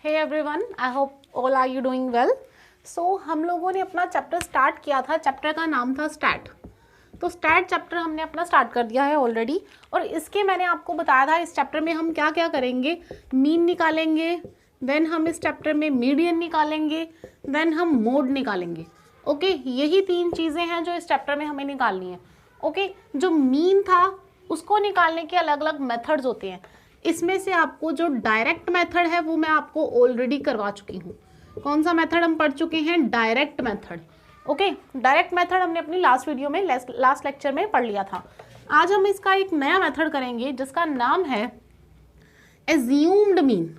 Hey everyone, I hope all are you doing well. So हम लोगों ने अपना चैप्टर स्टार्ट किया था। चैप्टर का नाम था स्टैट। तो स्टैट चैप्टर हमने अपना स्टार्ट कर दिया है ऑलरेडी, और इसके मैंने आपको बताया था इस चैप्टर में हम क्या क्या करेंगे। मीन निकालेंगे, देन हम इस चैप्टर में मीडियन निकालेंगे, देन हम मोड निकालेंगे। ओके, यही तीन चीज़ें हैं जो इस चैप्टर में हमें निकालनी है। ओके, जो मीन था उसको निकालने के अलग अलग मेथड्स होते हैं। इसमें से आपको जो डायरेक्ट मेथड है वो मैं आपको ऑलरेडी करवा चुकी हूँ। कौन सा मेथड हम पढ़ चुके हैं? Direct method. Okay, direct method हमने अपनी लास्ट वीडियो में लास्ट लेक्चर में पढ़ लिया था। आज हम इसका एक नया मेथड करेंगे जिसका नाम है एज्यूम्ड मीन।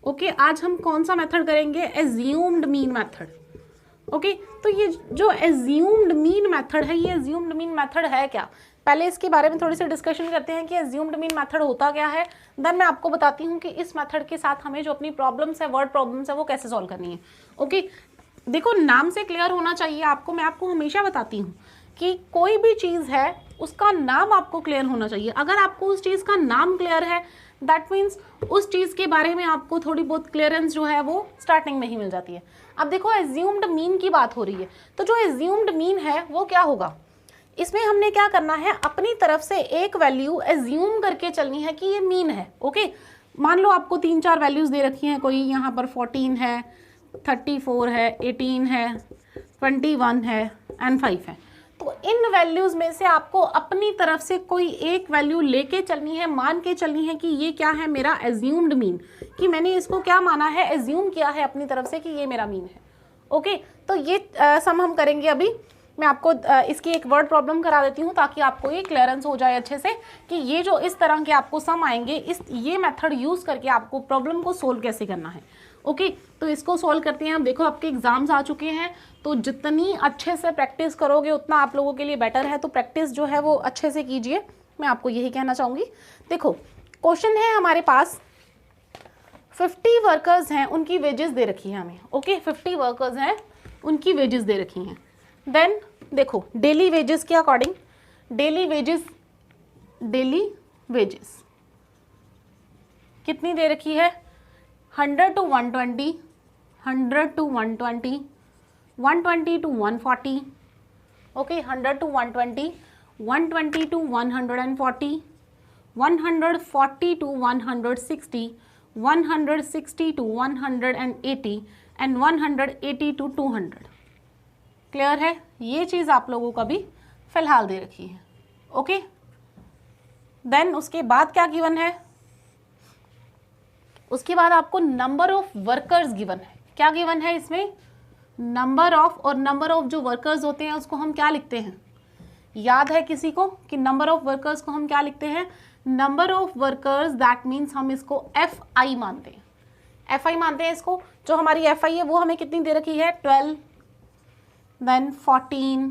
ओके, आज हम कौन सा मेथड करेंगे? Assumed mean method. ओके, तो ये जो एज्यूम्ड मीन मेथड है, ये एज्यूम्ड मीन मेथड है क्या? पहले इसके बारे में थोड़ी सी डिस्कशन करते हैं कि एज्यूम्ड मीन मेथड होता क्या है। देन मैं आपको बताती हूँ कि इस मेथड के साथ हमें जो अपनी प्रॉब्लम्स है, वर्ड प्रॉब्लम्स है, वो कैसे सॉल्व करनी है। ओके, देखो नाम से क्लियर होना चाहिए आपको। मैं आपको हमेशा बताती हूँ कि कोई भी चीज़ है उसका नाम आपको क्लियर होना चाहिए। अगर आपको उस चीज़ का नाम क्लियर है, दैट मीन्स उस चीज़ के बारे में आपको थोड़ी बहुत क्लियरेंस जो है वो स्टार्टिंग में ही मिल जाती है। अब देखो, एज्यूम्ड मीन की बात हो रही है, तो जो एज्यूम्ड मीन है वो क्या होगा? इसमें हमने क्या करना है, अपनी तरफ से एक वैल्यू एज्यूम करके चलनी है कि ये मीन है। ओके, मान लो आपको 3-4 वैल्यूज दे रखी हैं। कोई यहाँ पर 14 है, 34 है, 18 है, 21 है एंड 5 है। तो इन वैल्यूज में से आपको अपनी तरफ से कोई एक वैल्यू लेके चलनी है, मान के चलनी है कि ये क्या है, मेरा एज्यूम्ड मीन, कि मैंने इसको क्या माना है, एज्यूम किया है अपनी तरफ से कि ये मेरा मीन है। ओके, तो ये सम हम करेंगे अभी। मैं आपको इसकी एक वर्ड प्रॉब्लम करा देती हूँ ताकि आपको ये क्लियरेंस हो जाए अच्छे से कि ये जो इस तरह के आपको सम आएंगे, ये मेथड यूज़ करके आपको प्रॉब्लम को सोल्व कैसे करना है। ओके, तो इसको सोल्व करते हैं। अब देखो, आपके एग्जाम्स आ चुके हैं, तो जितनी अच्छे से प्रैक्टिस करोगे उतना आप लोगों के लिए बेटर है। तो प्रैक्टिस जो है वो अच्छे से कीजिए, मैं आपको यही कहना चाहूँगी। देखो, क्वेश्चन है हमारे पास, 50 वर्कर्स हैं, उनकी वेजेस दे रखी है हमें। ओके, 50 वर्कर्स हैं, उनकी वेजेस दे रखी हैं। देन देखो, डेली वेजेस के अकॉर्डिंग डेली वेजेस कितनी दे रखी है? 100 to 120, 100 to 120, 120 to 140। Okay, 100 to 120, 120 to 140, 140 to 160, 160 to 180 and 180 to 200। Clear है? ये चीज़ आप लोगों का भी फिलहाल दे रखी है। ओके, देन उसके बाद क्या गिवन है? उसके बाद आपको नंबर ऑफ वर्कर्स गिवन है। क्या गिवन है इसमें? नंबर ऑफ, और नंबर ऑफ जो वर्कर्स होते हैं उसको हम क्या लिखते हैं? याद है किसी को कि नंबर ऑफ वर्कर्स को हम क्या लिखते हैं? Number of workers, that means हम इसको FI मानते हैं। FI मानते हैं इसको। जो हमारी FI है वो हमें कितनी दे रखी है? 12, then 14,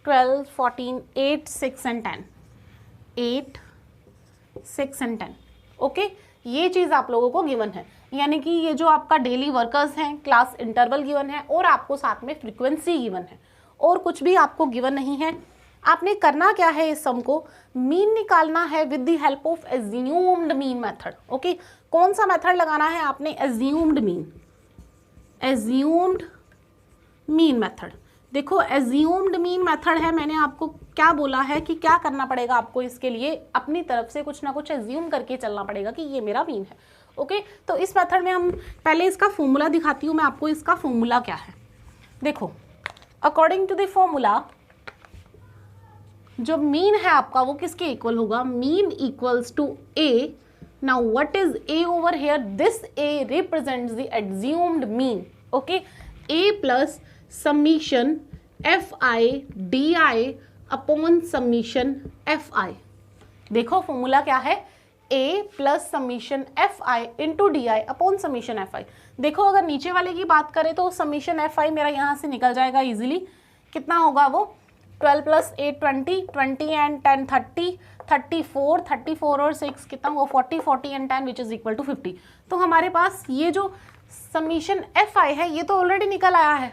12, 14, 8, 6 and 10, 8, 6 and 10। ओके, ये चीज़ आप लोगों को गिवन है, यानी कि ये जो आपका डेली वर्कर्स हैं, क्लास इंटरवल गिवन है, और आपको साथ में फ्रीक्वेंसी गिवन है, और कुछ भी आपको गिवन नहीं है। आपने करना क्या है, इस सम को मीन निकालना है with the help of assumed mean method. Okay, कौन सा मेथड लगाना है आपने? Assumed mean, assumed mean method. देखो, एज्यूम्ड मीन मेथड है, मैंने आपको क्या बोला है कि क्या करना पड़ेगा आपको इसके लिए? अपनी तरफ से कुछ ना कुछ एज्यूम करके चलना पड़ेगा कि ये मेरा मीन है। ओके, तो इस मेथड में हम पहले इसका फॉर्मूला दिखाती हूँ मैं आपको। इसका फॉर्मूला क्या है? देखो, अकॉर्डिंग टू द फॉर्मूला जो मीन है आपका वो किसके इक्वल होगा? Mean equals to A. Now what is A over here? This A represents the assumed mean. Okay, A plus summation FI DI upon summation FI। देखो formula क्या है? A plus summation FI into DI upon summation FI। देखो, अगर नीचे वाले की बात करें तो समीशन FI मेरा यहाँ से निकल जाएगा इजीली। कितना होगा वो? 12 प्लस 8 20, 20 एंड 10 30, 34, 34 और 6 कितना हुआ? 40, 40 and 10 which is equal to 50। तो हमारे पास ये जो समीशन FI है ये तो ऑलरेडी निकल आया है,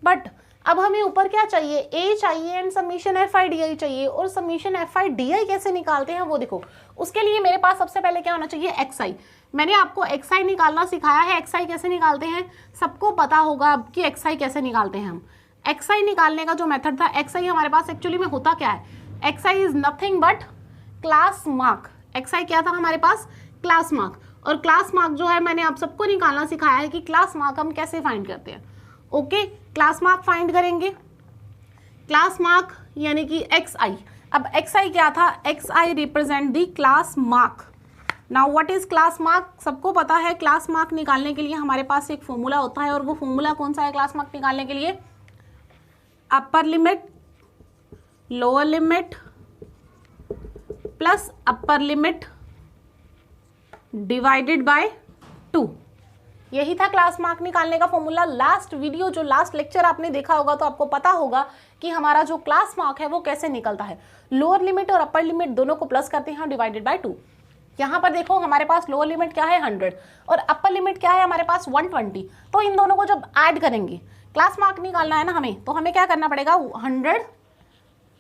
बट अब हमें ऊपर क्या चाहिए, ए चाहिए and summation F I D I चाहिए। और summation F I D I कैसे निकालते हैं वो देखो। उसके लिए मेरे पास सबसे पहले क्या होना चाहिए, एक्स आई। मैंने आपको एक्स आई निकालना सिखाया है। एक्स आई कैसे निकालते हैं सबको पता होगा अब कि एक्स आई कैसे निकालते हैं हम। एक्स आई निकालने का जो मेथड था, एक्स आई हमारे पास एक्चुअली में होता क्या है, X I is nothing but class mark. X I क्या था हमारे पास, क्लास मार्क। और क्लास मार्क जो है मैंने आप सबको निकालना सिखाया है कि क्लास मार्क हम कैसे फाइंड करते हैं। ओके, क्लास मार्क फाइंड करेंगे। क्लास मार्क यानी कि एक्स आई। अब एक्स आई क्या था, x I represent the class mark. Now what is class mark, सबको पता है क्लास मार्क निकालने के लिए हमारे पास एक फॉर्मूला होता है। और वो फॉर्मूला कौन सा है क्लास मार्क निकालने के लिए, upper limit lower limit plus upper limit divided by 2। यही था क्लास मार्क निकालने का फॉर्मूला। लास्ट वीडियो जो लास्ट लेक्चर आपने देखा होगा तो आपको पता होगा कि हमारा जो क्लास मार्क है वो कैसे निकलता है। लोअर लिमिट और अपर लिमिट दोनों को प्लस करते हैं डिवाइडेड बाय 2। यहाँ पर देखो हमारे पास लोअर लिमिट क्या है 100 और अपर लिमिट क्या है हमारे पास 120। तो इन दोनों को जब ऐड करेंगे, क्लास मार्क निकालना है ना हमें, तो हमें क्या करना पड़ेगा, 100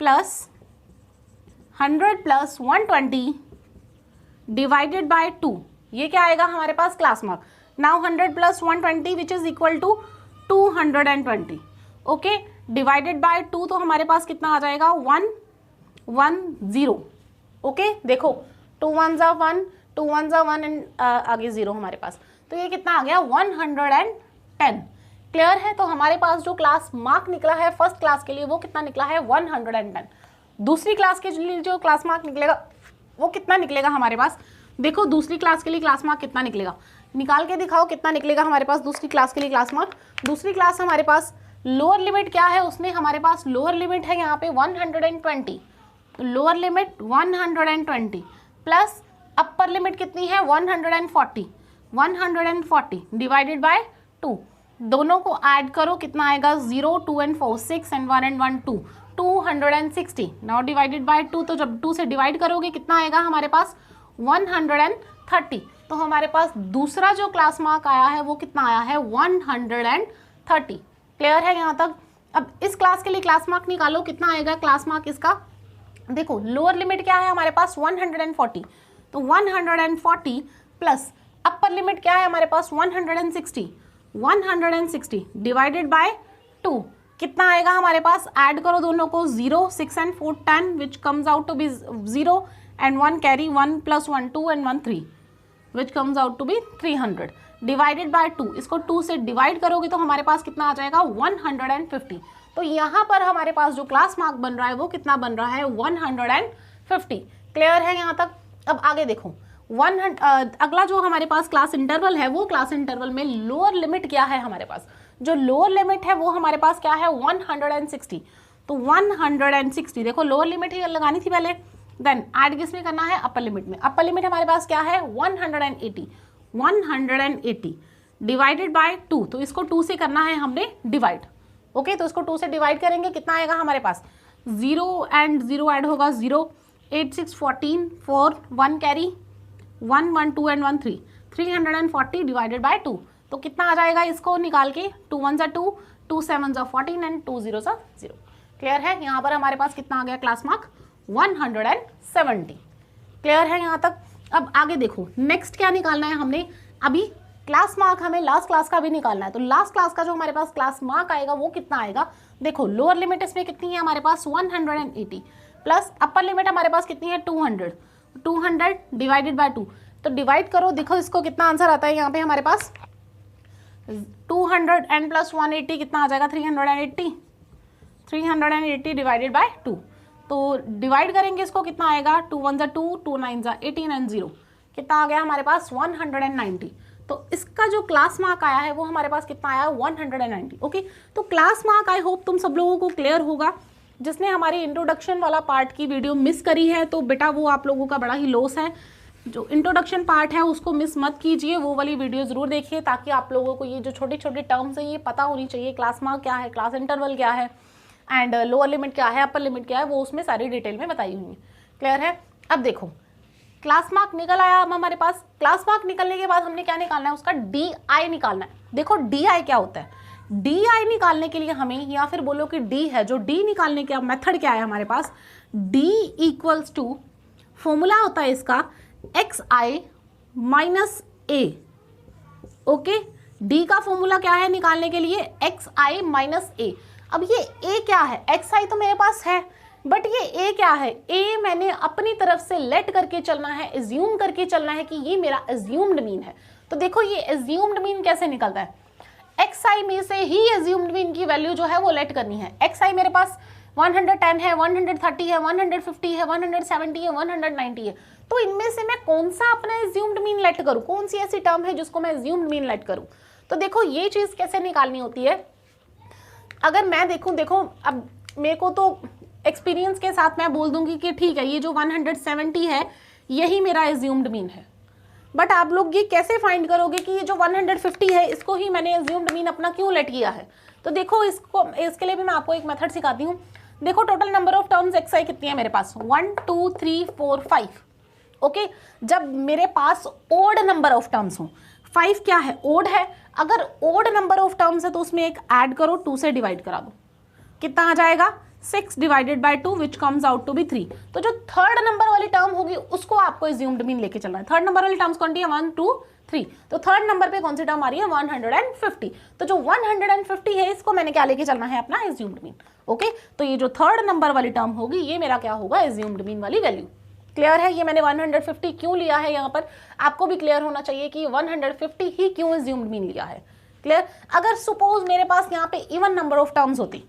प्लस 120 डिवाइडेड बाय 2। ये क्या आएगा हमारे पास class mark. Now 100 plus 120 which is equal to 220। Okay, divided by 2 तो हमारे पास कितना आ जाएगा 110। ओके, देखो 2 1 जा 1, 2 1 जा 1 एंड आगे 0 हमारे पास। तो ये कितना आ गया 110। क्लियर है। तो हमारे पास जो क्लास मार्क निकला है फर्स्ट क्लास के लिए वो कितना निकला है 110। दूसरी क्लास के लिए जो क्लास मार्क निकलेगा वो कितना निकलेगा हमारे पास, देखो दूसरी क्लास के लिए क्लास मार्क कितना निकलेगा, निकाल के दिखाओ कितना निकलेगा हमारे पास दूसरी क्लास के लिए क्लास मार्क। दूसरी क्लास हमारे पास लोअर लिमिट क्या है, उसमें हमारे पास लोअर लिमिट है यहाँ पे 120। Lower limit 120 plus upper limit कितनी है 140 डिवाइडेड बाय 2। दोनों को ऐड करो कितना आएगा 0 2 and 4 6 and 1 and 1 2 260। Now divided by 2, तो जब 2 से डिवाइड करोगे कितना आएगा हमारे पास 130। तो हमारे पास दूसरा जो क्लास मार्क आया है वो कितना आया है 130। क्लियर है यहाँ तक। अब इस क्लास के लिए क्लास मार्क निकालो कितना आएगा क्लास मार्क इसका। देखो लोअर लिमिट क्या है हमारे पास 140, तो 140 प्लस अपर लिमिट क्या है हमारे पास 160 डिवाइडेड बाय 2 कितना आएगा हमारे पास, ऐड करो दोनों को 0 6 and 4 10 which comes out to be 0 and 1 carry 1 plus 1 2 and 1 3 which comes out to be 300 divided by 2। इसको 2 से डिवाइड करोगे तो हमारे पास कितना आ जाएगा 150। तो यहाँ पर हमारे पास जो क्लास मार्क बन रहा है वो कितना बन रहा है 150। क्लियर है यहाँ तक। अब आगे देखो अगला जो हमारे पास क्लास इंटरवल है वो क्लास इंटरवल में लोअर लिमिट क्या है हमारे पास, जो लोअर लिमिट है वो हमारे पास क्या है 160। तो 160 देखो लोअर लिमिट ही लगानी थी पहले, देन ऐड किस में करना है अपर लिमिट में। अपर लिमिट हमारे पास क्या है 180 डिवाइडेड बाय 2। तो इसको 2 से करना है हमने डिवाइड। ओके, तो इसको 2 से डिवाइड करेंगे कितना आएगा हमारे पास 0 एंड 0 ऐड होगा 0 8 6 14 4 1 कैरी 1 1 2 एंड 1 3 340 डिवाइडेड बाय 2। तो कितना आ जाएगा इसको निकाल के 2 1 जा 2 2 7 जा 14 एंड 2 0 जा 0। क्लियर है। यहाँ पर हमारे पास कितना आ गया क्लास मार्क 170। क्लियर है यहाँ तक। अब आगे देखो नेक्स्ट क्या निकालना है हमने, अभी क्लास मार्क हमें लास्ट क्लास का भी निकालना है। तो लास्ट क्लास का जो हमारे पास क्लास मार्क आएगा वो कितना आएगा, देखो लोअर लिमिट इसमें कितनी है हमारे पास 180 प्लस अपर लिमिट हमारे पास कितनी है 200 डिवाइडेड बाय 2। तो डिवाइड करो, देखो इसको कितना आंसर आता है यहाँ पे हमारे पास 200 एंड प्लस 180 कितना आ जाएगा 380 डिवाइडेड बाय 2। तो डिवाइड करेंगे इसको कितना आएगा 2 1 जा 2 2 9 जा 18 एंड 0 कितना आ गया हमारे पास 190। तो इसका जो क्लास मार्क आया है वो हमारे पास कितना आया 190। ओके, तो क्लास मार्क आई होप तुम सब लोगों को क्लियर होगा। जिसने हमारी इंट्रोडक्शन वाला पार्ट की वीडियो मिस करी है तो बेटा वो आप लोगों का बड़ा ही लॉस है। जो इंट्रोडक्शन पार्ट है उसको मिस मत कीजिए, वो वाली वीडियो ज़रूर देखिए ताकि आप लोगों को ये जो छोटी छोटी टर्म्स है ये पता होनी चाहिए। क्लास मार्क क्या है, क्लास इंटरवल क्या है एंड लोअर लिमिट क्या है, अपर लिमिट क्या है, वो उसमें सारी डिटेल में बताई हुई है। क्लियर है। अब देखो क्लास मार्क निकल आया अब हमारे पास। क्लास मार्क निकलने के बाद हमने क्या निकालना है, उसका डी आई निकालना है। देखो डी आई क्या होता है, डी आई निकालने के लिए हमें, या फिर बोलो कि डी है, जो डी निकालने का मेथड क्या है हमारे पास, डी इक्वल्स टू, फॉर्मूला होता है इसका x I minus A. Okay, D का फॉर्मूला क्या है निकालने के लिए, एक्स आई माइनस ए। अब ये ए क्या है, एक्स आई तो मेरे पास है, बट ये ए क्या है, ए मैंने अपनी तरफ से लेट करके चलना है, एज्यूम करके चलना है कि ये मेरा एज्यूम्ड मीन है। तो देखो ये एज्यूम्ड मीन कैसे निकलता है, एक्स आई में से ही एज्यूम्ड मीन की वैल्यू जो है वो लेट करनी है। एक्स आई मेरे पास 110 है, 130 है, 150 है, 170 है, 190 है, तो इनमें से मैं कौन सा अपना एज्यूम्ड मीन लेट करूं, कौन सी ऐसी टर्म है जिसको मैं एज्यूम्ड मीन लेट करूं। तो देखो ये चीज कैसे निकालनी होती है, अगर मैं देखूं, देखो अब मेरे को तो एक्सपीरियंस के साथ मैं बोल दूंगी कि ठीक है ये जो 170 है यही मेरा एज्यूम्ड मीन है, बट आप लोग ये कैसे फाइंड करोगे कि ये जो 150 है इसको ही मैंने एज्यूम्ड मीन अपना क्यों लेट किया है। तो देखो इसके लिए भी मैं आपको एक मेथड सिखाती हूँ। देखो total number of terms X I कितनी है मेरे पास, 1 2 3 4 5। ओके, जब मेरे पास ओड नंबर ऑफ टर्म्स हो, 5 क्या है, ओड है, अगर ओड नंबर ऑफ टर्म्स है तो उसमें एक ऐड करो, 2 से डिवाइड करा दो, कितना आ जाएगा, 6 divided by 2 which comes out to be 3। तो जो थर्ड नंबर वाली टर्म होगी उसको आपको एज्यूम्ड मीन लेके चलना है। थर्ड नंबर वाली टर्म्स कौन सी है, 1 2 3, तो थर्ड नंबर पे कौन सी टर्म आ रही है, 150। तो जो 150 है इसको मैंने क्या लेके चलना है, अपना एज्यूम्ड मीन। ओके, तो ये जो थर्ड नंबर वाली टर्म होगी ये मेरा क्या होगा, एज्यूम्ड मीन वाली वैल्यू। क्लियर है, ये मैंने 150 क्यों लिया है, यहाँ पर आपको भी क्लियर होना चाहिए कि 150 ही क्यों एज्यूम्ड मीन लिया है। क्लियर, अगर सपोज मेरे पास यहाँ पे इवन नंबर ऑफ टर्म्स होती,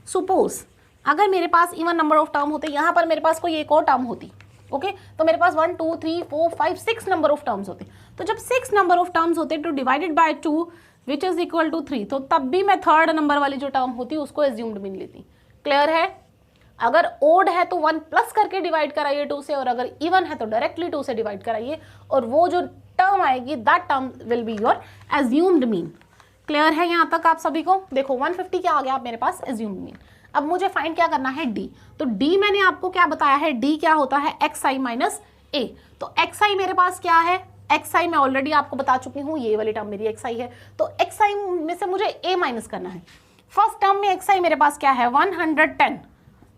सपोज अगर मेरे पास इवन नंबर ऑफ टर्म होते, यहाँ पर मेरे पास कोई एक और टर्म होती, ओके, तो मेरे पास 1 2 3 4 5 6 नंबर ऑफ टर्म्स होते। तो जब 6 नंबर ऑफ टर्म्स होते तो divided by 2 which is equal to 3, तो तब भी मैं थर्ड नंबर वाली जो टर्म होती उसको एज्यूम्ड मीन लेती। क्लियर है, अगर ओड है तो 1 प्लस करके डिवाइड कराइए 2 से, और अगर इवन है तो डायरेक्टली 2 से डिवाइड कराइए, और वो जो टर्म आएगी that term will be your assumed mean. Clear है यहाँ तक आप सभी को। देखो 150 क्या आ गया आप मेरे पास, एज्यूम्ड मीन। अब मुझे फाइंड क्या करना है, डी। तो डी मैंने आपको क्या बताया है, डी क्या होता है, एक्स आई माइनस ए। तो एक्स आई मेरे पास क्या है, एक्स आई मैं ऑलरेडी आपको बता चुकी हूँ, ये वाली टर्म मेरी एक्स आई है, तो एक्स आई में से मुझे ए माइनस करना है। फर्स्ट टर्म में एक्स आई मेरे पास क्या है, 110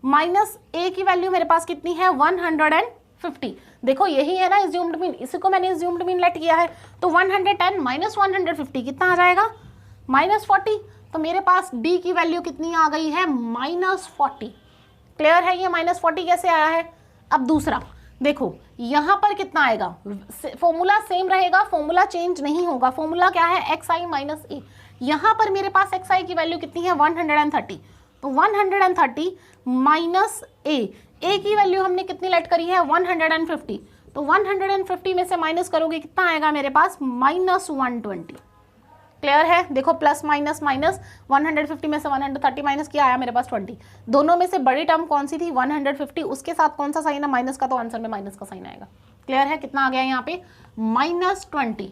माइनस ए की वैल्यू मेरे पास कितनी है, 150। देखो यही है ना एज्यूम्ड मीन, इसी को मैंने एज्यूम्ड मीन लेट किया है। तो 110 माइनस 150 कितना आ जाएगा, -40। तो मेरे पास डी की वैल्यू कितनी आ गई है, -40। क्लियर है, ये -40 कैसे आया है। अब दूसरा देखो यहां पर कितना आएगा, फॉर्मूला सेम रहेगा, फॉर्मूला चेंज नहीं होगा। फॉर्मूला क्या है, एक्स आई माइनस ए। यहां पर मेरे पास एक्स आई की वैल्यू कितनी है, 130। तो 130 माइनस ए की वैल्यू हमने कितनी लेट करी है, 150। तो 150 में से माइनस करोगे कितना आएगा मेरे पास, -120। क्लियर है, देखो प्लस माइनस माइनस, 150 में से 130 माइनस किया, आया मेरे पास 20। दोनों में से बड़ी टर्म कौन सी थी, 150, उसके साथ कौन सा साइन है, माइनस का, तो आंसर में माइनस का साइन आएगा। क्लियर है, कितना आ गया यहाँ पे, -20।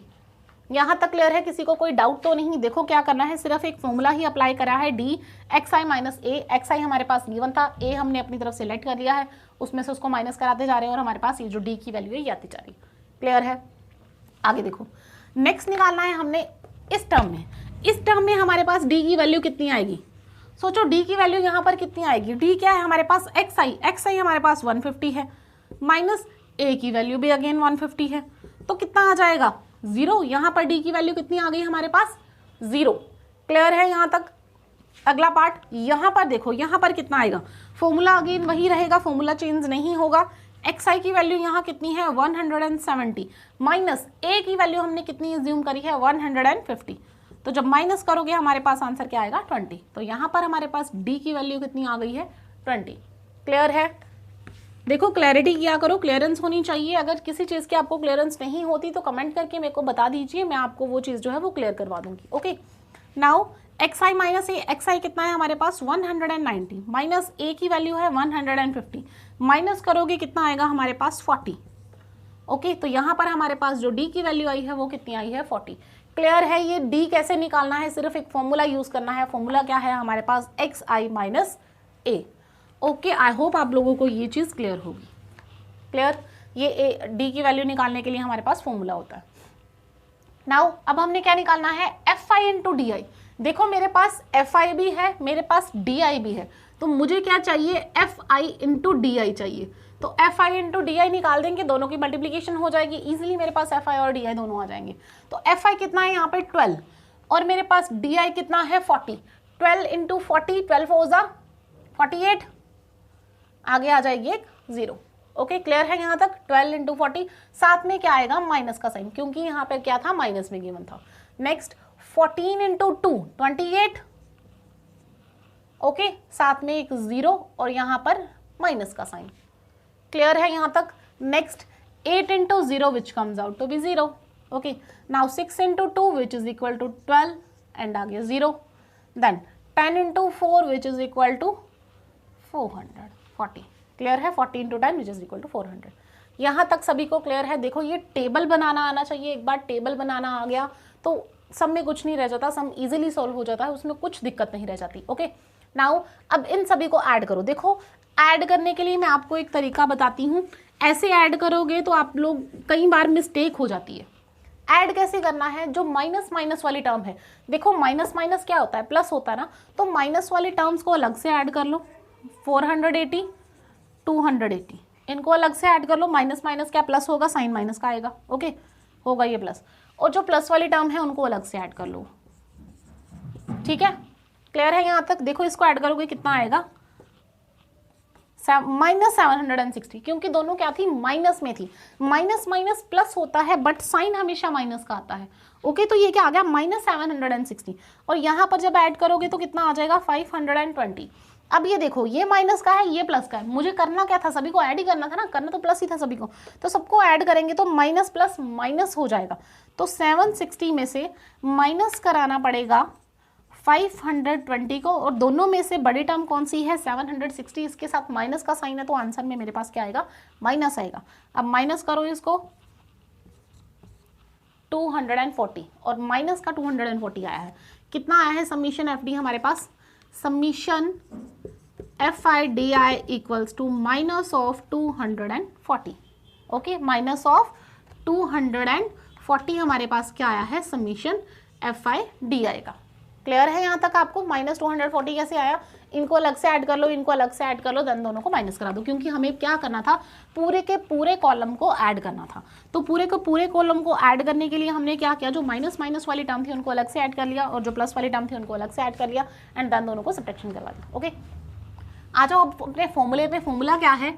यहाँ तक क्लियर है, किसी को कोई डाउट तो नहीं। देखो क्या करना है, सिर्फ एक फॉर्मूला ही अप्लाई करा है, D x I minus A. X आई हमारे पास गिवन था, ए हमने अपनी तरफ से लेट कर लिया है, उसमें से उसको माइनस कराते जा रहे हैं, और हमारे पास ये जो डी की वैल्यू है ये आती जा रही है। क्लियर है, आगे देखो नेक्स्ट निकालना है हमने इस टर्म में। इस टर्म में हमारे पास डी की वैल्यू कितनी आएगी, सोचो डी की वैल्यू यहाँ पर कितनी आएगी। डी क्या है हमारे पास, एक्स आई हमारे पास 150 है, माइनस ए की वैल्यू भी अगेन 150 है, तो कितना आ जाएगा, 0। यहाँ पर डी की वैल्यू कितनी आ गई हमारे पास, 0। क्लियर है यहाँ तक। अगला पार्ट, यहाँ पर देखो, यहाँ पर कितना आएगा, फॉर्मूला अगेन वही रहेगा, फॉर्मूला चेंज नहीं होगा। एक्स आई की वैल्यू यहाँ कितनी है, 170, माइनस ए की वैल्यू हमने कितनी एज्यूम करी है, 150। तो जब माइनस करोगे हमारे पास आंसर क्या आएगा, 20। तो यहाँ पर हमारे पास डी की वैल्यू कितनी आ गई है, 20। क्लियर है, देखो क्लैरिटी किया करो, क्लियरेंस होनी चाहिए। अगर किसी चीज़ की आपको क्लियरेंस नहीं होती तो कमेंट करके मेरे को बता दीजिए, मैं आपको वो चीज़ जो है वो क्लियर करवा दूंगी। Okay, now x I minus A, x आई कितना है हमारे पास, 190, माइनस ए की वैल्यू है 150, माइनस करोगे कितना आएगा हमारे पास, 40। ओके, तो यहाँ पर हमारे पास जो डी की वैल्यू आई है वो कितनी आई है, 40। क्लियर है, ये डी कैसे निकालना है, सिर्फ एक फॉर्मूला यूज करना है। फॉर्मूला क्या है हमारे पास, X I minus A. Okay, I hope आप लोगों को ये चीज़ क्लियर होगी। क्लियर, ये डी की वैल्यू निकालने के लिए हमारे पास फॉर्मूला होता है। नाउ अब हमने क्या निकालना है, एफ आई इंटू डी आई। देखो मेरे पास FI भी है, मेरे पास DI भी है, तो मुझे क्या चाहिए, FI इंटू DI चाहिए। तो FI इंटू DI निकाल देंगे, दोनों की मल्टीप्लीकेशन हो जाएगी, इजीली मेरे पास FI और DI दोनों आ जाएंगे। तो FI कितना है यहाँ पे 12 और मेरे पास DI कितना है 40। 12 इंटू 40, 12 4 ज़ा 48, आगे आ जाएगी एक 0। ओके, क्लियर है यहाँ तक। 12 इंटू 40, साथ में क्या आएगा, माइनस का साइन, क्योंकि यहाँ पे क्या था, माइनस में गिवन था। नेक्स्ट 14 इंटू 2 28, ओके, साथ में एक 0 और यहाँ पर माइनस का साइन। क्लियर है यहाँ तक। Next 8 into 0 which comes out to be 0। Okay, now 6 into 2 which is equal to 12 and आगे 0। Then 10 into 4 which is equal to 440। Clear है, 40 into 10 which is equal to 400। यहाँ तक सभी को क्लियर है। देखो ये टेबल बनाना आना चाहिए, एक बार टेबल बनाना आ गया तो सम में कुछ नहीं रह जाता, सम इजीली सॉल्व हो जाता है, उसमें कुछ दिक्कत नहीं रह जाती। ओके, नाउ अब इन सभी को ऐड करो। देखो ऐड करने के लिए मैं आपको एक तरीका बताती हूँ, ऐसे ऐड करोगे तो आप लोग कई बार मिस्टेक हो जाती है। ऐड कैसे करना है, जो माइनस माइनस वाली टर्म है, देखो माइनस माइनस क्या होता है, प्लस होता है ना, तो माइनस वाली टर्म्स को अलग से ऐड कर लो। 480 280 इनको अलग से ऐड कर लो। माइनस माइनस क्या प्लस होगा, साइन माइनस का आएगा। ओके, होगा ये प्लस, और जो प्लस वाली टर्म है उनको अलग से ऐड कर लो। ठीक है, क्लियर है यहाँ तक। देखो इसको ऐड करोगे कितना आएगा, -760, क्योंकि दोनों क्या थी, माइनस में थी। माइनस माइनस प्लस होता है बट साइन हमेशा माइनस का आता है। ओके, तो ये क्या आ गया, -760, और यहाँ पर जब ऐड करोगे तो कितना आ जाएगा, 520। अब ये देखो, ये माइनस का है, ये प्लस का है, मुझे करना क्या था, सभी को ऐड ही करना था ना, करना तो प्लस ही था सभी को, तो सबको ऐड करेंगे तो माइनस प्लस माइनस हो जाएगा। तो 760 में से माइनस कराना पड़ेगा 520 को, और दोनों में से बड़ी टर्म कौन सी है, 760, इसके साथ माइनस का साइन है, तो आंसर में मेरे पास क्या आएगा, माइनस आएगा। अब माइनस करो इसको, 240, और माइनस का 240 आया है। कितना आया है समीशन एफ डी हमारे पास, summation FI/DI equals to minus of 240। Okay, minus of 240 हमारे पास क्या आया है, समीशन FI/DI का। क्लियर है यहाँ तक आपको, -240 कैसे आया, इनको अलग से ऐड कर लो, इनको अलग से ऐड कर लो, देन दोनों को माइनस करा दो, क्योंकि हमें क्या करना था, पूरे के पूरे कॉलम को ऐड करना था। तो पूरे के पूरे कॉलम को ऐड करने के लिए हमने क्या किया, जो माइनस माइनस वाली टर्म थी उनको अलग से ऐड कर लिया, और जो प्लस वाली टर्म थी उनको अलग से ऐड कर लिया, एंड देन दोनों को सब्ट्रैक्शन करवा दिया। ओके, आ जाओ अपने फॉर्मूले पे। फॉर्मूला क्या है,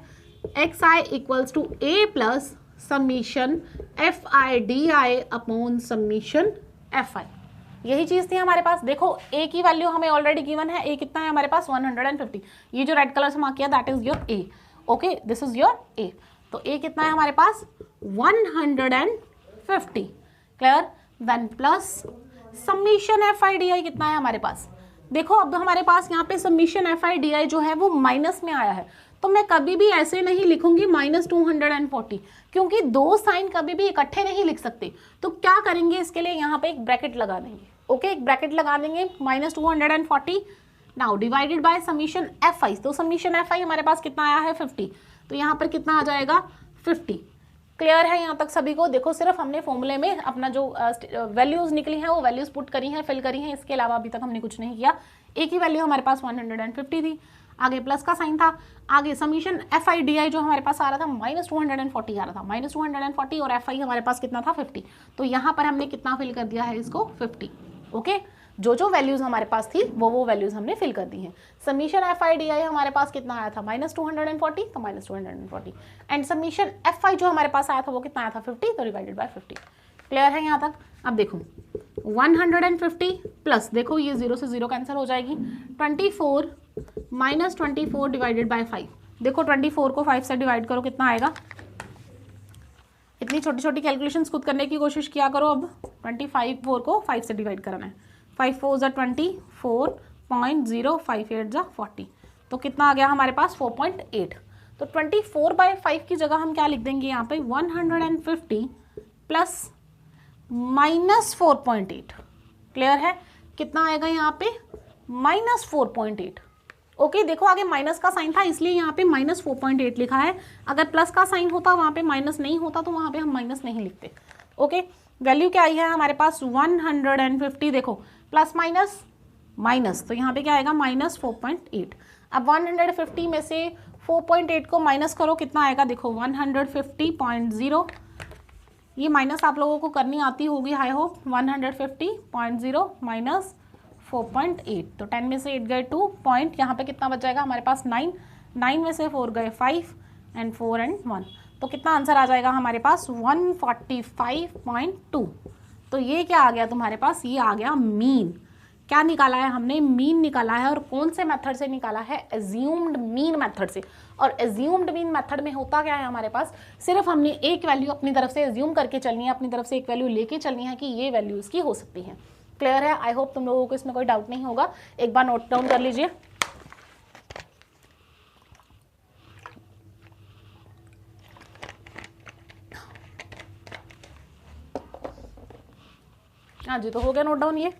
XI equals to A plus summation FI/DI upon summation FI। यही चीज थी हमारे पास। देखो A की वैल्यू हमें ऑलरेडी गिवन है, A कितना है हमारे पास, 150। ये जो रेड कलर से मार्क किया that is your A। Okay, this is your A। तो A कितना है हमारे पास, 150। Clear, then plus summation FI/DI कितना है हमारे पास। देखो अब हमारे पास यहाँ पे समीशन FI/DI जो है वो माइनस में आया है, तो मैं कभी भी ऐसे नहीं लिखूंगी -240, क्योंकि दो साइन कभी भी इकट्ठे नहीं लिख सकते। तो क्या करेंगे इसके लिए, यहाँ पे एक ब्रैकेट लगा देंगे। ओके, एक ब्रैकेट लगा देंगे, -240 now divided by summation FI। तो समीशन FI हमारे पास कितना आया है, 50, तो यहाँ पर कितना आ जाएगा, 50। क्लियर है यहाँ तक सभी को। देखो सिर्फ हमने फॉर्मूले में अपना जो वैल्यूज निकली हैं वो वैल्यूज पुट करी हैं, फिल करी हैं, इसके अलावा अभी तक हमने कुछ नहीं किया। एक ही वैल्यू हमारे पास 150 थी, आगे प्लस का साइन था, आगे समीशन FI/DI जो हमारे पास आ रहा था -240 आ रहा था, -240, और FI हमारे पास कितना था, 50। तो यहाँ पर हमने कितना फिल कर दिया है इसको, 50। ओके, जो जो वैल्यूज हमारे पास थी वो वैल्यूज हमने फिल कर दी हैं। समीशन FI/DI हमारे पास कितना आया था, -240, तो -240, एंड समीशन FI जो हमारे पास आया था वो कितना आया था, 50, तो डिवाइडेड बाय 50। क्लियर है यहाँ तक। अब देखो 150 प्लस, देखो ये 0 से 0 कैंसिल हो जाएगी, 24 -24 डिवाइडेड बाय 5। देखो 24 को 5 से डिवाइड करो, कितना आएगा। इतनी छोटी छोटी कैलकुलेशंस खुद करने की कोशिश किया करो। अब 24 को 5 से डिवाइड करना है, 5 4 ज़ा 24.058 ज़ा 40, तो कितना आ गया हमारे पास, 4.8। तो 24/5 की जगह हम क्या लिख देंगे यहाँ पे, 150 प्लस -4.8। क्लियर है, कितना आएगा यहाँ पे, -4.8। ओके, देखो आगे माइनस का साइन था इसलिए यहाँ पे -4.8 लिखा है। अगर प्लस का साइन होता, वहाँ पे माइनस नहीं होता, तो वहाँ पे हम माइनस नहीं लिखते। ओके, वैल्यू क्या आई है हमारे पास, 150। देखो प्लस माइनस माइनस, तो यहाँ पे क्या आएगा माइनस 4.8। अब 150 में से 4.8 को माइनस करो, कितना आएगा देखो 150.0। ये माइनस आप लोगों को करनी आती होगी आई होप। 150.0 माइनस 4.8, तो 10 में से 8 गए 2 पॉइंट, यहाँ पे कितना बच जाएगा हमारे पास 9, 9 में से 4 गए 5 एंड 4 एंड 1, तो कितना आंसर आ जाएगा हमारे पास 145.2। तो ये क्या आ गया तुम्हारे पास, ये आ गया मीन। क्या निकाला है हमने, मीन निकाला है। और कौन से मेथड से निकाला है, एज्यूम्ड मीन मेथड से। और एज्यूम्ड मीन मेथड में होता क्या है हमारे पास, सिर्फ हमने एक वैल्यू अपनी तरफ से एज्यूम करके चलनी है, अपनी तरफ से एक वैल्यू लेके चलनी है कि ये वैल्यू इसकी हो सकती है। क्लियर है, आई होप तुम लोगों को इसमें कोई डाउट नहीं होगा। एक बार नोट डाउन कर लीजिए। हाँ जी, तो हो गया नोट डाउन। ये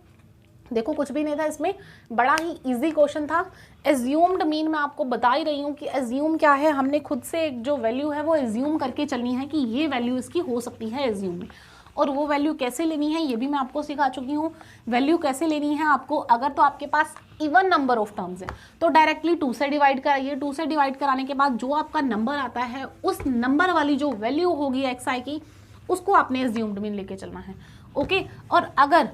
देखो कुछ भी नहीं था इसमें, बड़ा ही इजी क्वेश्चन था। एज्यूम्ड मीन मैं आपको बता ही रही हूँ कि एज्यूम क्या है, हमने खुद से एक जो वैल्यू है वो एज्यूम करके चलनी है कि ये वैल्यू इसकी हो सकती है एज्यूम में। और वो वैल्यू कैसे लेनी है ये भी मैं आपको सिखा चुकी हूँ। वैल्यू कैसे लेनी है आपको, अगर तो आपके पास इवन नंबर ऑफ टर्म्स है तो डायरेक्टली 2 से डिवाइड कराइए। 2 से डिवाइड कराने के बाद जो आपका नंबर आता है उस नंबर वाली जो वैल्यू होगी xi की, उसको आपने एज्यूम्ड मीन लेके चलना है। ओके, और अगर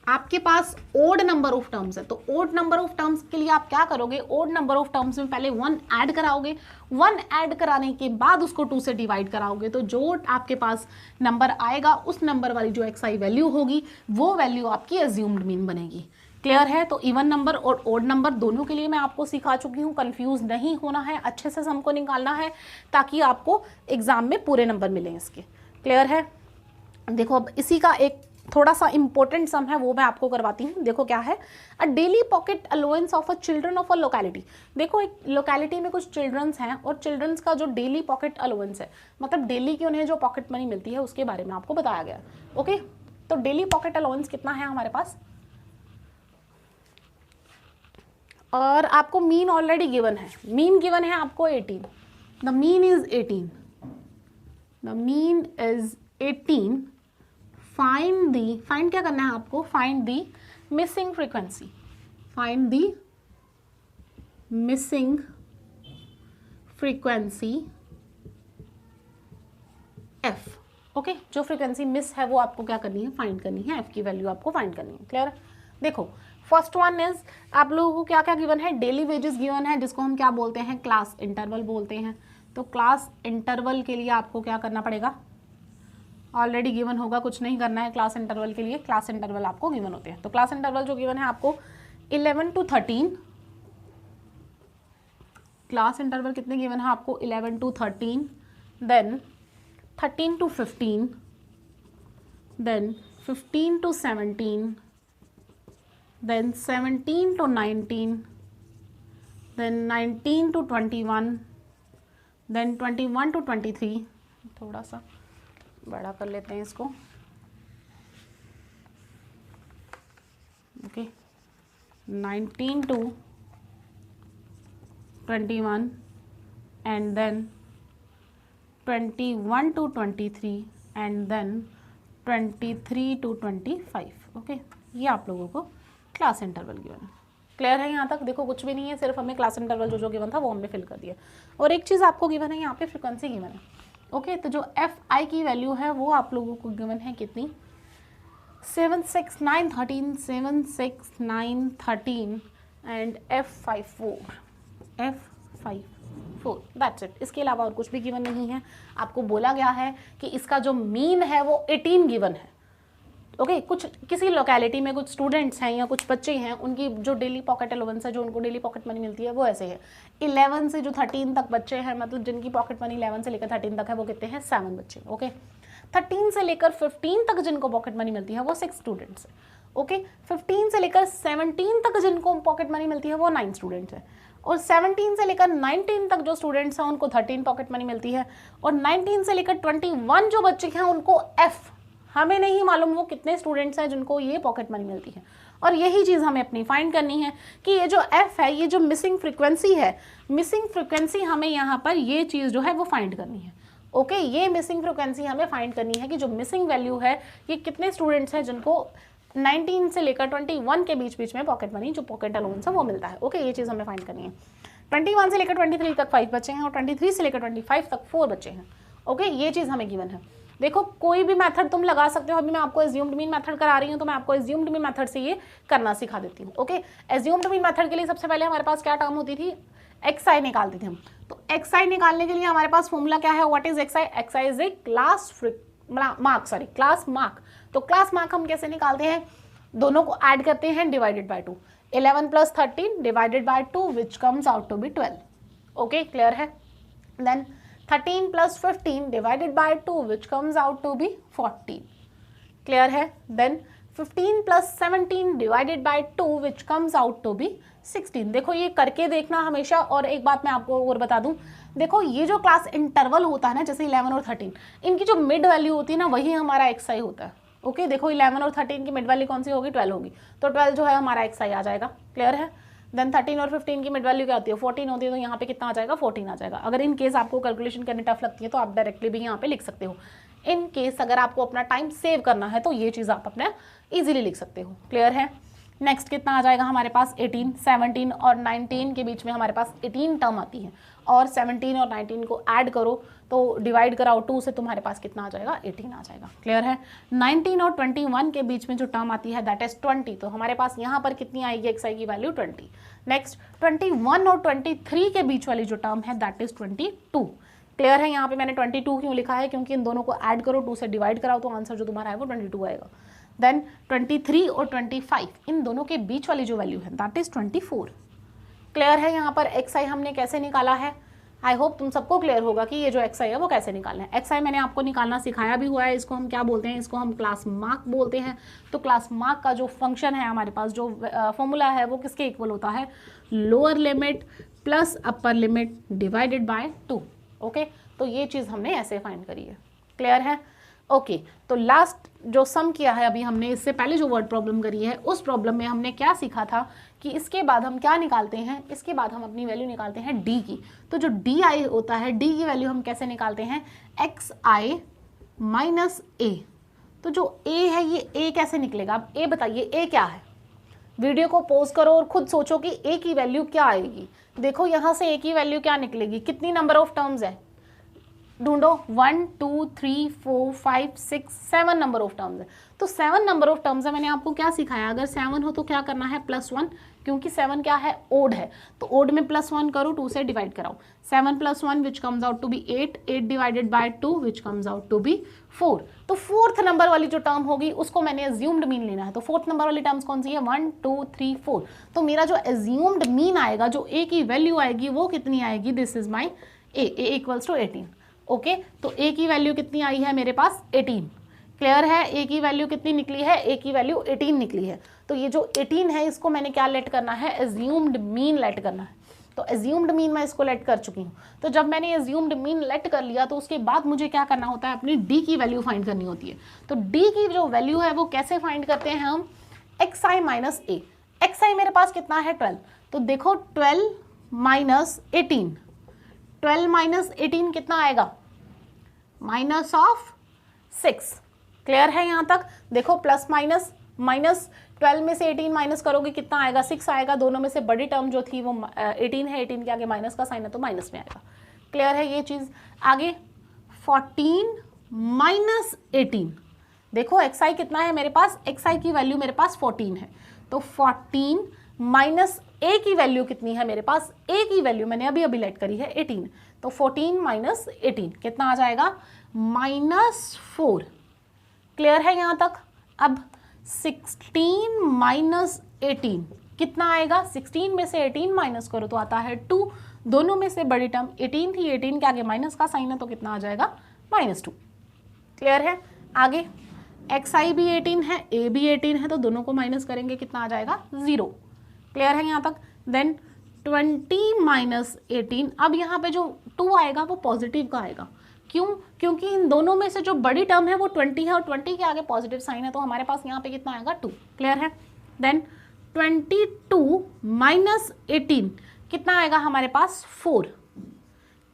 आपके पास ओड नंबर ऑफ टर्म्स है तो ओड नंबर ऑफ टर्म्स के लिए आप क्या करोगे, ओड नंबर ऑफ टर्म्स में पहले 1 ऐड कराओगे। 1 ऐड कराने के बाद उसको 2 से डिवाइड कराओगे, तो जो आपके पास नंबर आएगा उस नंबर वाली जो xi वैल्यू होगी वो वैल्यू आपकी एज्यूम्ड मीन बनेगी। क्लियर है, तो इवन नंबर और ओड नंबर दोनों के लिए मैं आपको सिखा चुकी हूँ। कंफ्यूज नहीं होना है, अच्छे से सम को निकालना है ताकि आपको एग्जाम में पूरे नंबर मिलें इसके। क्लियर है, देखो अब इसी का एक थोड़ा सा इंपॉर्टेंट सम है वो मैं आपको करवाती हूँ। देखो क्या है, अ daily pocket allowance of a children of a locality. देखो एक लोकेलिटी में कुछ चिल्ड्रंस हैं और चिल्ड्रंस का जो डेली पॉकेट अलाउंस है, मतलब डेली की उन्हें जो पॉकेट मनी मिलती है उसके बारे में आपको बताया गया। ओके, तो डेली पॉकेट अलाउंस कितना है हमारे पास, और आपको मीन ऑलरेडी गिवन है। मीन गिवन है आपको 18, the mean is 18, the mean is 18। Find क्या करना है आपको, find the missing frequency, find the missing frequency f। Okay, जो फ्रीक्वेंसी मिस है वो आपको क्या करनी है, फाइंड करनी है, f की वैल्यू आपको फाइंड करनी है। क्लियर, देखो फर्स्ट वन इज आप लोगों को क्या क्या गिवन है, डेली वेजेस गिवन है जिसको हम क्या बोलते हैं, क्लास इंटरवल बोलते हैं। तो क्लास इंटरवल के लिए आपको क्या करना पड़ेगा, ऑलरेडी गिवन होगा, कुछ नहीं करना है क्लास इंटरवल के लिए। क्लास इंटरवल आपको गिवन होते हैं, तो क्लास इंटरवल जो गिवन है आपको 11 to 13, क्लास इंटरवल कितने गिवन है आपको 11 to 13, then 13 to 15, then 15 to 17, then 17 to 19, then 19 to 21, then 21 to 23। थोड़ा सा बड़ा कर लेते हैं इसको। Okay, 19 to 21 and then 21 to 23 and then 23 to 25। Okay, ये आप लोगों को क्लास इंटरवल गिवन है। क्लियर है यहाँ तक, देखो कुछ भी नहीं है, सिर्फ हमें क्लास इंटरवल जो गिवन था वो हमने फिल कर दिया। और एक चीज़ आपको गिवन है यहाँ पे, फ्रीक्वेंसी गिवन है। ओके, तो जो fi की वैल्यू है वो आप लोगों को गिवन है कितनी, 7 6 9 13, 7 6 9 13 एंड f54 दैट्स इट। इसके अलावा और कुछ भी गिवन नहीं है। आपको बोला गया है कि इसका जो मीन है वो 18 गिवन है। ओके, कुछ किसी लोकेलिटी में कुछ स्टूडेंट्स हैं या कुछ बच्चे हैं, उनकी जो डेली पॉकेट अलाउंस है, जो उनको डेली पॉकेट मनी मिलती है वो ऐसे है। 11 से जो 13 तक बच्चे हैं, मतलब जिनकी पॉकेट मनी 11 से लेकर 13 तक है, वो कितने हैं, 7 बच्चे। ओके, 13 से लेकर 15 तक जिनको पॉकेट मनी मिलती है वो 6 स्टूडेंट्स हैं। ओके, 15 से लेकर 17 तक जिनको पॉकेट मनी मिलती है वो 9 स्टूडेंट्स हैं। और 17 से लेकर 19 तक जो स्टूडेंट्स हैं उनको 13 पॉकेट मनी मिलती है। और 19 से लेकर 21 जो बच्चे हैं उनको f, हमें नहीं मालूम वो कितने स्टूडेंट्स हैं जिनको ये पॉकेट मनी मिलती है। और यही चीज़ हमें अपनी फाइंड करनी है कि ये जो f है, ये जो मिसिंग फ्रीक्वेंसी है, मिसिंग फ्रीक्वेंसी हमें यहाँ पर ये चीज़ जो है वो फाइंड करनी है। ओके, ये मिसिंग फ्रीक्वेंसी हमें फाइंड करनी है कि जो मिसिंग वैल्यू है ये कितने स्टूडेंट्स हैं जिनको 19 से लेकर 21 के बीच में पॉकेट मनी जो पॉकेट अलाउंस है वो मिलता है। ओके, ये चीज़ हमें फाइंड करनी है। 21 से लेकर 23 तक 5 बचे हैं और 23 से लेकर 25 तक 4 बचे हैं। ओके, ये चीज़ हमें गिवन है। देखो कोई भी मेथड तुम लगा सकते हो, अभी मैं आपको एज्यूम्ड मीन मेथड करा रही हूँ तो मैं आपको एज्यूम्ड मीन मेथड से ये करना सिखा देती हूँ। ओके, एज्यूम्ड मीन मेथड के लिए सबसे पहले हमारे पास क्या टर्म होती थी, XI निकालते थे हम। तो XI निकालने के लिए हमारे पास फॉर्मूला क्या है, what is XI? XI is a class mark. तो क्लास मार्क हम कैसे निकालते हैं, दोनों को ऐड करते हैं, divided by 2। 11 + 13 divided by 2 which comes out to be 12। Okay, clear है। Then 13 + 15 divided by 2 which comes out to be 14। Clear है। Then 15 + 17 divided by 2 which comes out to be 16। देखो ये करके देखना हमेशा। और एक बात मैं आपको और बता दूं, देखो ये जो क्लास इंटरवल होता है ना, जैसे 11 और 13, इनकी जो मिड वैल्यू होती है ना वही हमारा XI होता है। ओके, देखो 11 और 13 की मिड वैल्यू कौन सी होगी, 12 होगी, तो 12 जो है हमारा XI आ जाएगा। क्लियर है। देन 13 और 15 की मिड वैल्यू क्या होती है, 14 होती है, तो यहाँ पे कितना आ जाएगा, 14 आ जाएगा। अगर इन केस आपको कैलकुलेशन करनी टफ लगती है तो आप डायरेक्टली भी यहाँ पे लिख सकते हो। इन केस अगर आपको अपना टाइम सेव करना है तो ये चीज़ आप अपना इजीली लिख सकते हो। क्लियर है। नेक्स्ट कितना आ जाएगा हमारे पास, 18, 17 और 19 के बीच में हमारे पास 18 टर्म आती है, और 17 और 19 को ऐड करो तो डिवाइड कराओ 2 से, तुम्हारे पास कितना आ जाएगा, 18 आ जाएगा। क्लियर है। 19 और 21 के बीच में जो टर्म आती है दैट इज 20, तो हमारे पास यहाँ पर कितनी आएगी XI की वैल्यू, 20। नेक्स्ट 21 और 23 के बीच वाली जो टर्म है दैट इज 22। क्लियर है। यहाँ पे मैंने 22 क्यों लिखा है, क्योंकि इन दोनों को ऐड करो, 2 से डिवाइड कराओ तो आंसर जो तुम्हारा है वो 22 आएगा। देन 23 और 25 इन दोनों के बीच वाली जो वैल्यू है दैट इज 24। क्लियर है। यहाँ पर XI हमने कैसे निकाला है, आई होप तुम सबको क्लियर होगा कि ये जो XI है वो कैसे निकालना है। XI मैंने आपको निकालना सिखाया भी हुआ है। इसको हम क्या बोलते हैं, इसको हम क्लास मार्क बोलते हैं। तो क्लास मार्क का जो फंक्शन है हमारे पास, जो फॉर्मूला है वो किसके इक्वल होता है, lower limit plus upper limit divided by 2। Okay, तो ये चीज़ हमने ऐसे फाइंड करी है। क्लियर है। ओके, तो लास्ट जो सम किया है अभी हमने, इससे पहले जो वर्ड प्रॉब्लम करी है उस प्रॉब्लम में हमने क्या सीखा था कि इसके बाद हम क्या निकालते हैं, इसके बाद हम अपनी वैल्यू निकालते हैं D की। तो जो DI होता है, D की वैल्यू हम कैसे निकालते हैं, XI माइनस A। तो जो A है ये A कैसे निकलेगा, अब A बताइए A क्या है। वीडियो को पॉज करो और खुद सोचो कि A की वैल्यू क्या आएगी। देखो यहाँ से A की वैल्यू क्या निकलेगी, कितनी नंबर ऑफ टर्म्स है, ढूंढो। 1 2 3 4 5 6 7 नंबर ऑफ टर्म्स है। तो 7 नंबर ऑफ टर्म्स है। मैंने आपको क्या सिखाया, अगर 7 हो तो क्या करना है, +1, क्योंकि 7 क्या है, ओड है, तो ओड में +1 करो, 2 से डिवाइड कराओ। 7 + 1 which comes out to be 8, 8 divided by 2 which comes out to be 4। तो फोर्थ नंबर वाली जो टर्म होगी उसको मैंने एज्यूम्ड मीन लेना है। तो फोर्थ नंबर वाली टर्म्स कौन सी है, 1 2 3 4। तो मेरा जो एज्यूम्ड मीन आएगा, जो A की वैल्यू आएगी वो कितनी आएगी, this is my A equals to 18। Okay, तो A की वैल्यू कितनी आई है मेरे पास, 18। क्लियर है। A की वैल्यू कितनी निकली है, A की वैल्यू 18 निकली है। तो ये जो 18 है इसको मैंने क्या लेट करना है, एज्यूम्ड मीन लेट करना है। तो एज्यूम्ड मीन मैं इसको लेट कर चुकी हूँ। तो जब मैंने एज्यूम्ड मीन लेट कर लिया तो उसके बाद मुझे क्या करना होता है, अपनी D की वैल्यू फाइंड करनी होती है। तो D की जो वैल्यू है वो कैसे फाइंड करते हैं हम, XI माइनस A। XI मेरे पास कितना है, 12। तो देखो 12 माइनस 18, 12 माइनस 18 कितना आएगा, -6। क्लियर है यहाँ तक। देखो प्लस माइनस, माइनस 12 में से 18 माइनस करोगे कितना आएगा, 6 आएगा। दोनों में से बड़ी टर्म जो थी वो 18 है, 18 के आगे माइनस का साइन है तो माइनस में आएगा। क्लियर है ये चीज़। आगे 14 माइनस 18, देखो XI कितना है मेरे पास, XI की वैल्यू मेरे पास 14 है। तो 14 माइनस A की वैल्यू कितनी है मेरे पास, A की वैल्यू मैंने अभी अभी लेट करी है 18। तो 14 माइनस 18 कितना आ जाएगा, -4। क्लियर है यहाँ तक। अब 16 माइनस 18 कितना आएगा, 16 में से 18 माइनस करो तो आता है 2। दोनों में से बड़ी टर्म 18 थी, 18 के आगे माइनस का साइन है तो कितना आ जाएगा, -2। क्लियर है। आगे XI भी 18 है, A भी 18 है, तो दोनों को माइनस करेंगे कितना आ जाएगा, 0। क्लियर है यहाँ तक। देन 20 माइनस 18, अब यहाँ पे जो 2 आएगा वो पॉजिटिव का आएगा। क्यों, क्योंकि इन दोनों में से जो बड़ी टर्म है वो 20 है और 20 के आगे पॉजिटिव साइन है, तो हमारे पास यहाँ पे कितना आएगा, 2। क्लियर है। देन 22 माइनस 18 कितना आएगा हमारे पास, 4।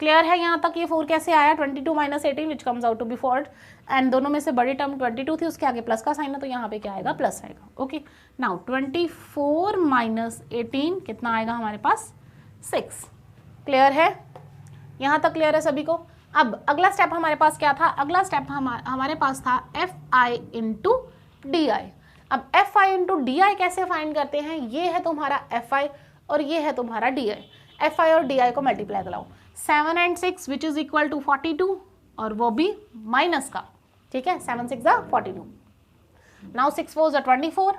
क्लियर है यहाँ तक। ये 4 कैसे आया, 22 minus 18 which comes out to be 4। And दोनों में से बड़ी टर्म 22 थी, उसके आगे प्लस का साइन है तो यहाँ पे क्या आएगा, प्लस आएगा। ओके, नाउ 24 माइनस 18 कितना आएगा हमारे पास, 6। क्लियर है, यहाँ तक क्लियर है सभी को। अब अगला स्टेप हमारे पास क्या था, अगला स्टेप हमारे पास था fi इंटू डी आई। अब fi इंटू डी आई कैसे फाइंड करते हैं, ये है तुम्हारा fi और ये है तुम्हारा डी आई। fi और डी आई को मल्टीप्लाई कराओ, 7 and 6 which is equal to 42 और वो भी माइनस का, ठीक है, 7 6 जा 42। नाउ 6 4 जा 24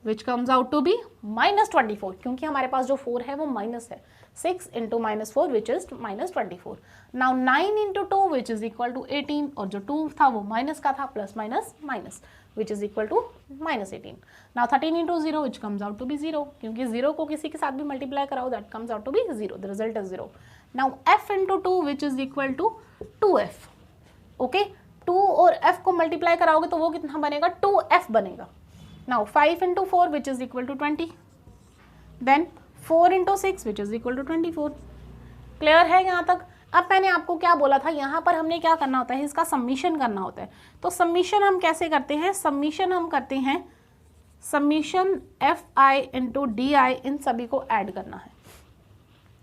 which comes out to be -24, क्योंकि हमारे पास जो 4 है वो माइनस है। 6 into -4 which is -24। Now 9 into 2 which is equal to 18 और जो 2 था वो माइनस का था, plus minus minus which is equal to -18। Now 13 into 0 which comes out to be 0, क्योंकि 0 को किसी के साथ भी मल्टीप्लाई कराओ that comes out to be 0, the result is 0। Now f into 2 which is equal to 2f। Okay, 2 और f को multiply कराओगे तो वो कितना बनेगा, 2f बनेगा। Now 5 into 4 which is equal to 20. Then 4 into 6 which is equal to 24. Clear है यहाँ तक। अब मैंने आपको क्या बोला था, यहाँ पर हमने क्या करना होता है, इसका सम्मिशन करना होता है। तो सम्मिशन हम कैसे करते हैं, सम्मिशन हम करते हैं, summation fi into D I, इन सभी को ऐड करना है।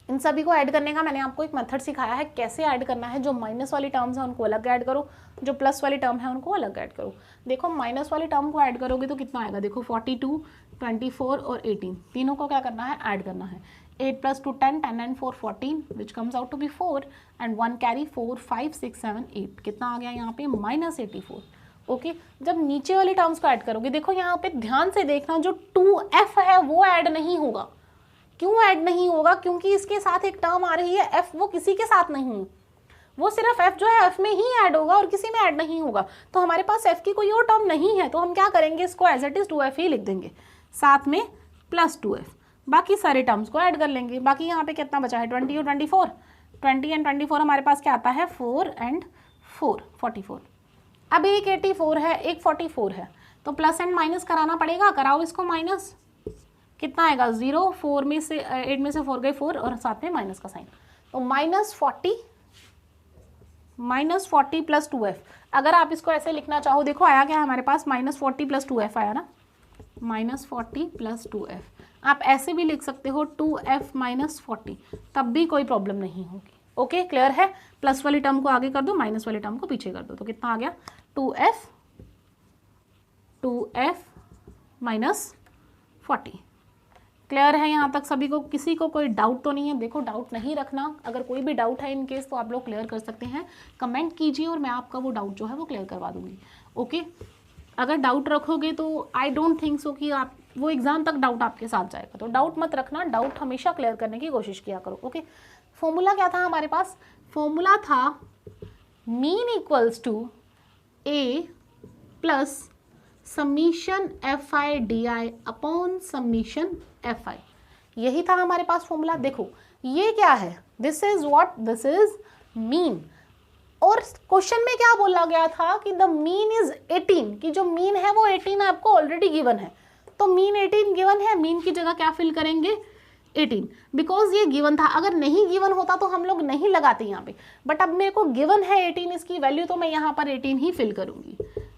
इन सभी को ऐड करने का मैंने आपको एक मेथड सिखाया है, कैसे ऐड करना है। जो माइनस वाली टर्म्स है उनको अलग ऐड करो, जो प्लस वाली टर्म है उनको अलग ऐड करो। देखो माइनस वाली टर्म को ऐड करोगे तो कितना आएगा, देखो 42, 24 और 18, तीनों को क्या करना है, ऐड करना है। 8 + 2 10, 10 and 4 14 which comes out to be 4 and 1 carry 4 5 6 7 8, कितना आ गया यहाँ पे, -84। ओके, जब नीचे वाली टर्म्स को ऐड करोगे, देखो यहाँ पे ध्यान से देखना, जो 2f है वो ऐड नहीं होगा। क्यों ऐड नहीं होगा, क्योंकि इसके साथ एक टर्म आ रही है f, वो किसी के साथ नहीं, वो सिर्फ f जो है f में ही ऐड होगा और किसी में ऐड नहीं होगा। तो हमारे पास f की कोई और टर्म नहीं है, तो हम क्या करेंगे, इसको एज इट इज 2f ही लिख देंगे, साथ में +2f, बाकी सारे टर्म्स को ऐड कर लेंगे। बाकी यहाँ पे कितना बचा है, 20 और 24, 20 and 24 हमारे पास क्या आता है, 4 and 4 44। अब एक 84 है, एक 44 है, तो प्लस एंड माइनस कराना पड़ेगा, कराओ इसको माइनस, कितना आएगा 0, 4 में से 8 में से 4 गए 4 और साथ में माइनस का साइन, तो -40 + 2f। अगर आप इसको ऐसे लिखना चाहो, देखो आया क्या हमारे पास, -40 + 2f आया ना, -40 + 2f। आप ऐसे भी लिख सकते हो 2f - 40, तब भी कोई प्रॉब्लम नहीं होगी। ओके, क्लियर है। प्लस वाली टर्म को आगे कर दो, माइनस वाली टर्म को पीछे कर दो, तो कितना आ गया, 2f - 40। क्लियर है यहाँ तक सभी को, किसी को कोई डाउट तो नहीं है। देखो डाउट नहीं रखना, अगर कोई भी डाउट है इन केस तो आप लोग क्लियर कर सकते हैं, कमेंट कीजिए और मैं आपका वो डाउट जो है वो क्लियर करवा दूंगी। ओके, अगर डाउट रखोगे तो आई डोंट थिंक सो कि आप वो एग्जाम तक डाउट आपके साथ जाएगा, तो डाउट मत रखना, डाउट हमेशा क्लियर करने की कोशिश किया करो। ओके, फॉर्मूला क्या था हमारे पास, फॉर्मूला था mean equals to a plus summation fi D I upon summation fi, यही था हमारे पास फॉर्मूला। देखो ये क्या है, this is what, this is mean, और क्वेश्चन में क्या बोला गया था कि द मीन इज 18, कि जो मीन है वो 18 आपको ऑलरेडी गिवन है, तो मीन 18 गिवन है, मीन की जगह क्या फिल करेंगे, 18, बिकॉज ये गिवन था। अगर नहीं गिवन होता तो हम लोग नहीं लगाते यहाँ पे, बट अब मेरे को गिवन है 18 इसकी वैल्यू, तो मैं यहाँ पर 18 ही फिल करूंगी।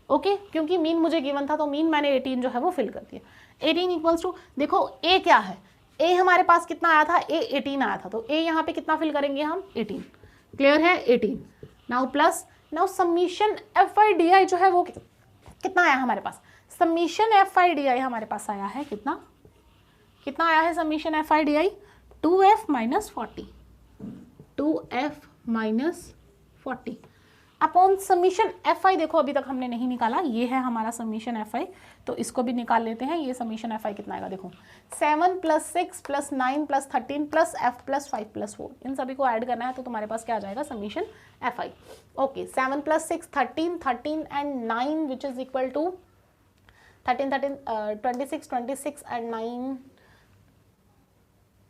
ओके, क्योंकि मीन मुझे गिवन था तो मीन मैंने 18 जो है वो फिल कर दिया। 18 इक्वल्स टू, देखो a क्या है, a हमारे पास कितना आया था, a 18 आया था, तो a यहाँ पे कितना फिल करेंगे हम, 18। क्लियर है, 18। Now plus, now summation fi D आई जो है वो कितना आया हमारे पास, समीशन fi डी आई हमारे पास आया है कितना, कितना आया है समीशन fi डी आई, 2f - 40, 2f - 40 upon summation fi। देखो अभी तक हमने नहीं निकाला, ये है हमारा समीशन fi, तो इसको भी निकाल लेते हैं। ये समीशन fi कितना आएगा, देखो 7 + 6 + 9 + 13 + f + 5 + 4, इन सभी को ऐड करना है, तो तुम्हारे पास क्या आ जाएगा, summation fi। Okay, 7 + 6 13, 13 and 9 which is equal to 13 26 and 9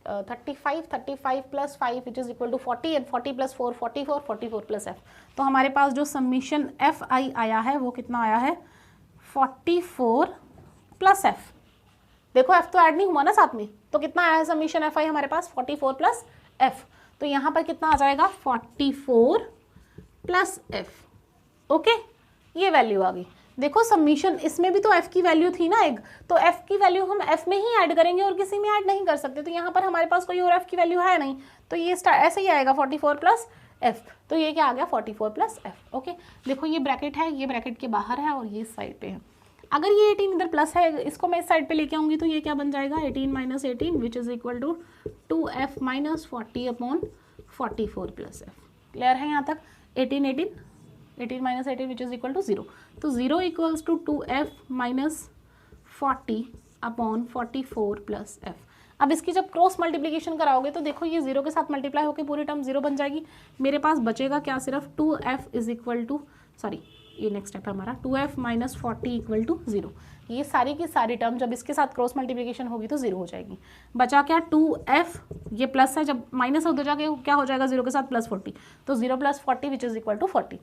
35 + 5 which is equal to 40 and 40 + 4 44 44 + f। तो हमारे पास जो समीशन fi आया है वो कितना आया है, 44 + f। देखो f तो ऐड नहीं हुआ ना साथ में, तो कितना आया है समीशन fi हमारे पास, 44 + f। तो यहाँ पर कितना आ जाएगा, 44 + f। ओके ये वैल्यू आ गई। देखो सबमिशन, इसमें भी तो f की वैल्यू थी ना एक, तो f की वैल्यू हम f में ही ऐड करेंगे और किसी में ऐड नहीं कर सकते, तो यहाँ पर हमारे पास कोई और f की वैल्यू है नहीं, तो ये ऐसे ही आएगा 44 प्लस f, तो ये क्या आ गया 44 प्लस f। ओके देखो ये ब्रैकेट है, ये ब्रैकेट के बाहर है और ये इस साइड पे है। अगर ये 18 इधर प्लस है, इसको मैं इस साइड पे लेके आऊंगी तो ये क्या बन जाएगा 18 minus 18 which is equal to 2f minus 40 upon 44 plus f। Clear है यहाँ तक? 18 minus 18 which is equal to 0, तो 0 equals to 2f minus 40 upon 44 plus f। अब इसकी जब क्रॉस मल्टीप्लिकेशन कराओगे तो देखो ये 0 के साथ मल्टीप्लाई होकर पूरी टर्म 0 बन जाएगी। मेरे पास बचेगा क्या, सिर्फ 2f is equal to, sorry ये नेक्स्ट स्टेप है हमारा, 2f माइनस 40 इक्वल टू 0। ये सारी की सारी टर्म जब इसके साथ क्रॉस मल्टीप्लिकेशन होगी तो 0 हो जाएगी। बचा क्या 2f, ये प्लस है, जब माइनस उधर जाके क्या हो जाएगा 0 के साथ प्लस 40, तो 0 plus 40 which is equal to 40।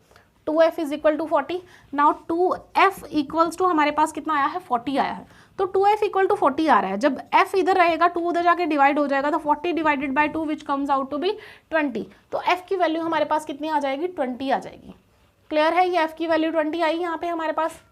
2f is equal to 40। Now 2f equals to हमारे पास कितना आया है 40 आया है, तो 2f इक्वल टू 40 आ रहा है। जब f इधर रहेगा 2 उधर जाके डिवाइड हो जाएगा, तो 40 divided by 2 which comes out to be 20, तो f की वैल्यू हमारे पास कितनी आ जाएगी 20 आ जाएगी। क्लियर है? ये f की वैल्यू 20 आई यहाँ पे हमारे पास।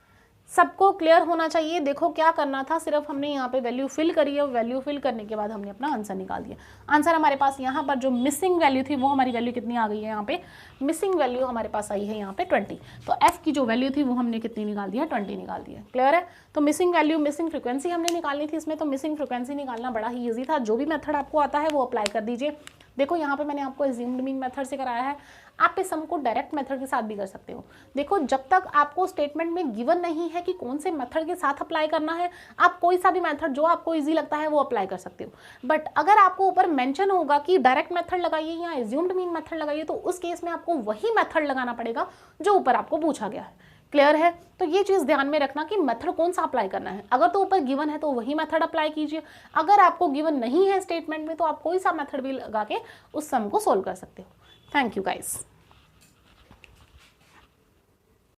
सबको क्लियर होना चाहिए। देखो क्या करना था, सिर्फ हमने यहाँ पे वैल्यू फिल करी है, वैल्यू फिल करने के बाद हमने अपना आंसर निकाल दिया। आंसर हमारे पास यहाँ पर जो मिसिंग वैल्यू थी वो हमारी वैल्यू कितनी आ गई है, यहाँ पे मिसिंग वैल्यू हमारे पास आई है यहाँ पे 20, तो f की जो वैल्यू थी वो हमने कितनी निकाल दिया 20 निकाल दिया। क्लियर है? तो मिसिंग वैल्यू, मिसिंग फ्रिक्वेंसी हमने निकालनी थी इसमें, तो मिसिंग फ्रिक्वेंसी निकालना बड़ा ही ईजी था। जो भी मेथड आपको आता है वो अप्लाई कर दीजिए। देखो यहाँ पे मैंने आपको अज्यूम्ड मीन मेथड से कराया है, आप इस सम को डायरेक्ट मेथड के साथ भी कर सकते हो। देखो जब तक आपको स्टेटमेंट में गिवन नहीं है कि कौन से मेथड के साथ अप्लाई करना है, आप कोई सा भी मेथड जो आपको इजी लगता है वो अप्लाई कर सकते हो। बट अगर आपको ऊपर मेंशन होगा कि डायरेक्ट मेथड लगाइए या अज्यूम्ड मीन मेथड लगाइए, तो उस केस में आपको वही मेथड लगाना पड़ेगा जो ऊपर आपको पूछा गया है। क्लियर है? तो ये चीज़ ध्यान में रखना कि मेथड कौन सा अप्लाई करना है। अगर तो ऊपर गिवन है तो वही मेथड अप्लाई कीजिए, अगर आपको गिवन नहीं है स्टेटमेंट में तो आप कोई सा मेथड भी लगा के उस सम को सोल्व कर सकते हो। Thank you guys.